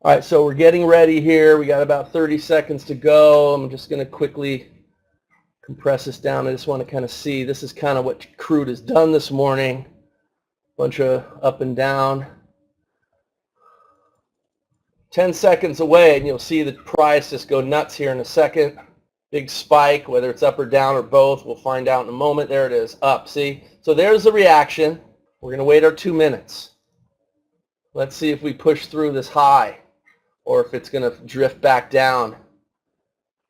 All right, so we're getting ready here. We got about 30 seconds to go. I'm just going to quickly compress this down. I just want to kind of see. This is kind of what crude has done this morning. Bunch of up and down. 10 seconds away, and you'll see the price just go nuts here in a second. Big spike, whether it's up or down or both. We'll find out in a moment. There it is, up. See? So there's the reaction. We're going to wait our 2 minutes. Let's see if we push through this high, or if it's going to drift back down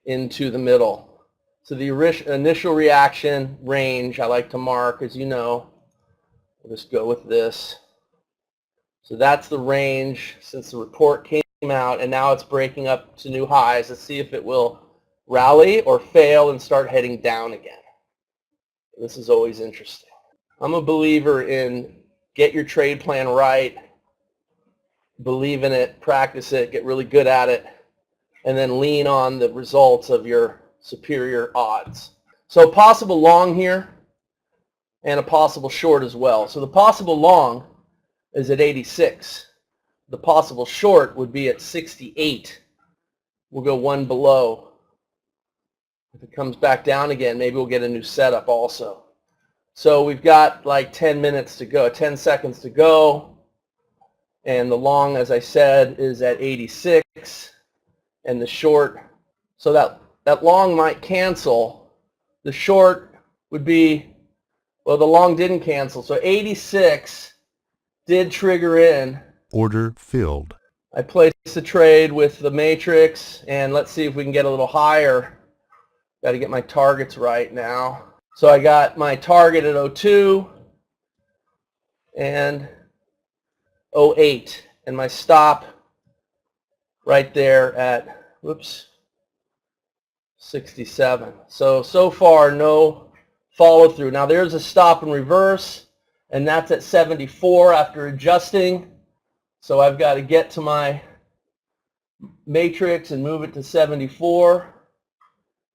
into the middle. So the initial reaction range I like to mark, as you know. We'll just go with this. So that's the range since the report came out, and now it's breaking up to new highs. Let's see if it will rally or fail and start heading down again. This is always interesting. I'm a believer in get your trade plan right, believe in it, practice it, get really good at it, and then lean on the results of your superior odds. So possible long here and a possible short as well. So the possible long is at 86. The possible short would be at 68. We'll go one below. If it comes back down again, maybe we'll get a new setup also. So we've got like 10 minutes to go, 10 seconds to go. And the long, as I said, is at 86, and the short, so that long might cancel. The short would be, well, the long didn't cancel, so 86 did trigger in. Order filled. I placed the trade with the matrix, and let's see if we can get a little higher. Got to get my targets right now. So I got my target at 02 and 08, and my stop right there at, whoops, 67. So far, no follow through. Now there's a stop and reverse, and that's at 74 after adjusting. So I've got to get to my matrix and move it to 74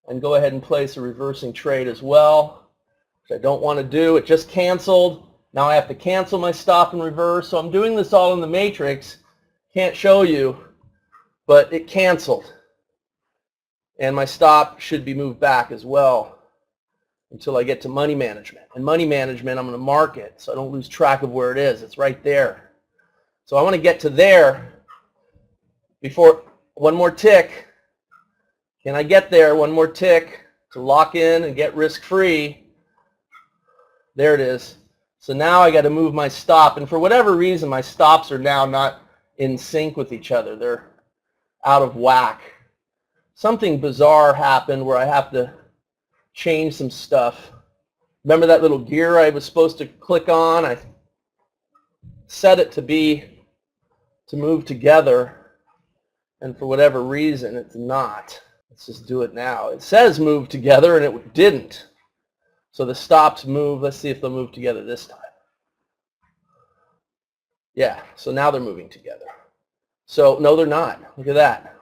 and go ahead and place a reversing trade as well, which I don't want to do. It just canceled. Now I have to cancel my stop and reverse. So I'm doing this all in the matrix. Can't show you, but it canceled. And my stop should be moved back as well until I get to money management. And money management, I'm going to mark it so I don't lose track of where it is. It's right there. So I want to get to there before one more tick. Can I get there? One more tick to lock in and get risk-free. There it is. So now I got to move my stop, and for whatever reason, my stops are now not in sync with each other. They're out of whack. Something bizarre happened where I have to change some stuff. Remember that little gear I was supposed to click on? I set it to move together, and for whatever reason, it's not. Let's just do it now. It says move together, and it didn't. So the stops move. Let's see if they'll move together this time. Yeah, so now they're moving together. So no, they're not. Look at that.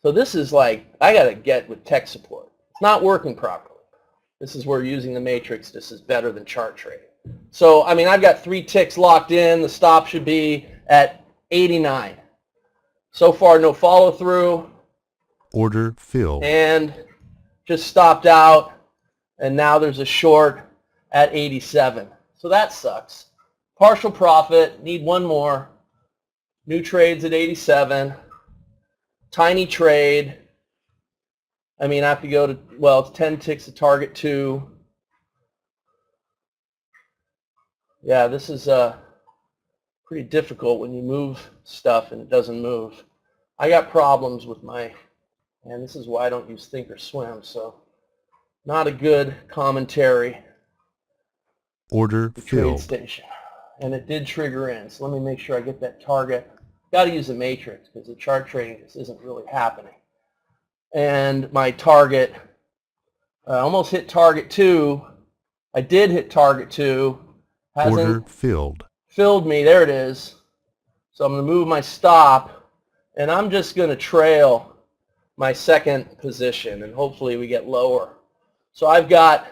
So this is like, I got to get with tech support. It's not working properly. This is where using the matrix, this is better than chart trading. So, I mean, I've got 3 ticks locked in. The stop should be at 89. So far, no follow through. Order filled. And just stopped out. And now there's a short at 87. So that sucks. Partial profit, need one more. New trades at 87. Tiny trade. I mean, I have to go to, well, it's 10 ticks to target 2. Yeah, this is pretty difficult when you move stuff and it doesn't move. I got problems with my, and this is why I don't use Think or Swim, so not a good commentary. Order filled. Trade station. And it did trigger in, so let me make sure I get that target. Got to use the matrix because the chart trading just isn't really happening. And my target, I almost hit target 2. I did hit target 2. Order filled. Filled me. There it is. So I'm going to move my stop, and I'm just going to trail my second position, and hopefully we get lower. So I've got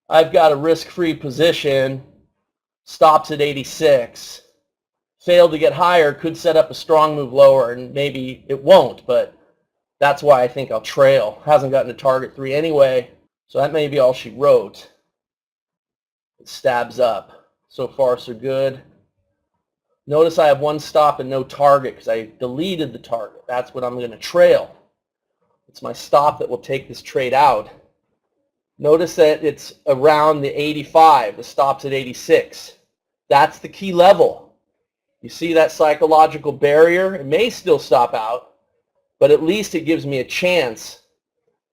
a risk-free position. Stops at 86. failed to get higher, could set up a strong move lower, and maybe it won't, but that's why I think I'll trail. Hasn't gotten to target 3 anyway, so that may be all she wrote. It stabs up. So far, so good. Notice I have one stop and no target because I deleted the target. That's what I'm going to trail. It's my stop that will take this trade out. Notice that it's around the 85. The stop's at 86. That's the key level. You see that psychological barrier? It may still stop out, but at least it gives me a chance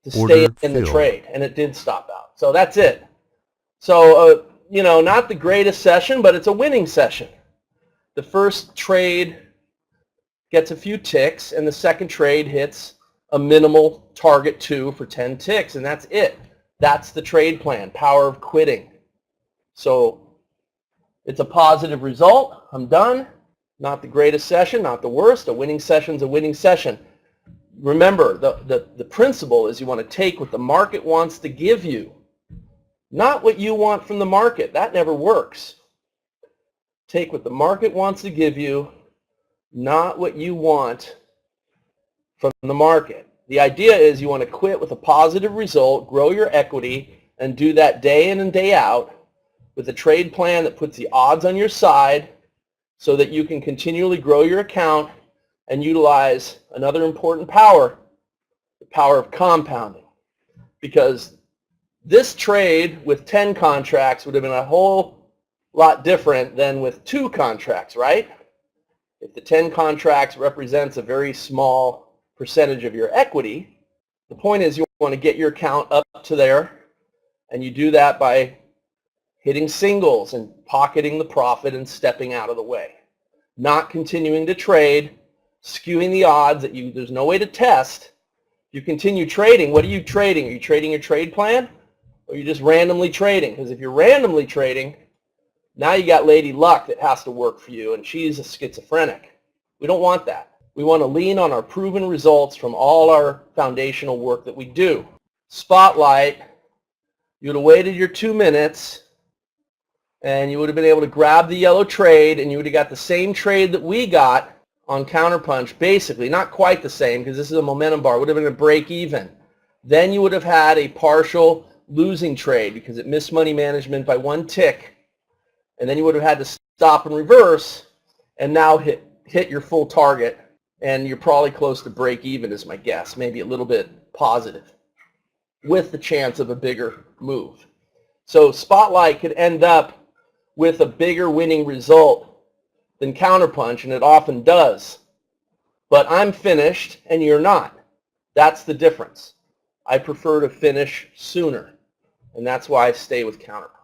to stay in the trade, and it did stop out. So that's it. So, you know, not the greatest session, but it's a winning session. The first trade gets a few ticks, and the second trade hits a minimal target 2 for 10 ticks, and that's it. That's the trade plan, power of quitting. So it's a positive result. I'm done. Not the greatest session, not the worst. A winning session's a winning session. Remember, the principle is you want to take what the market wants to give you, not what you want from the market. That never works. Take what the market wants to give you, not what you want from the market. The idea is you want to quit with a positive result, grow your equity, and do that day in and day out with a trade plan that puts the odds on your side so that you can continually grow your account and utilize another important power, the power of compounding. Because this trade with 10 contracts would have been a whole lot different than with 2 contracts, right? If the 10 contracts represents a very small percentage of your equity, the point is you want to get your account up to there, and you do that by hitting singles and pocketing the profit and stepping out of the way. Not continuing to trade, skewing the odds that there's no way to test. You continue trading. What are you trading? Are you trading your trade plan? Or are you just randomly trading? Because if you're randomly trading, now you got Lady Luck that has to work for you, and she's a schizophrenic. We don't want that. We want to lean on our proven results from all our foundational work that we do. Spotlight, you would have waited your 2 minutes, and you would have been able to grab the yellow trade, and you would have got the same trade that we got on Counterpunch, basically. Not quite the same, because this is a momentum bar. It would have been a break even. Then you would have had a partial losing trade because it missed money management by 1 tick, and then you would have had to stop and reverse and now hit your full target, and you're probably close to break even is my guess, maybe a little bit positive with the chance of a bigger move. So Spotlight could end up with a bigger winning result than Counterpunch, and it often does. But I'm finished and you're not. That's the difference. I prefer to finish sooner, and that's why I stay with Counterpunch.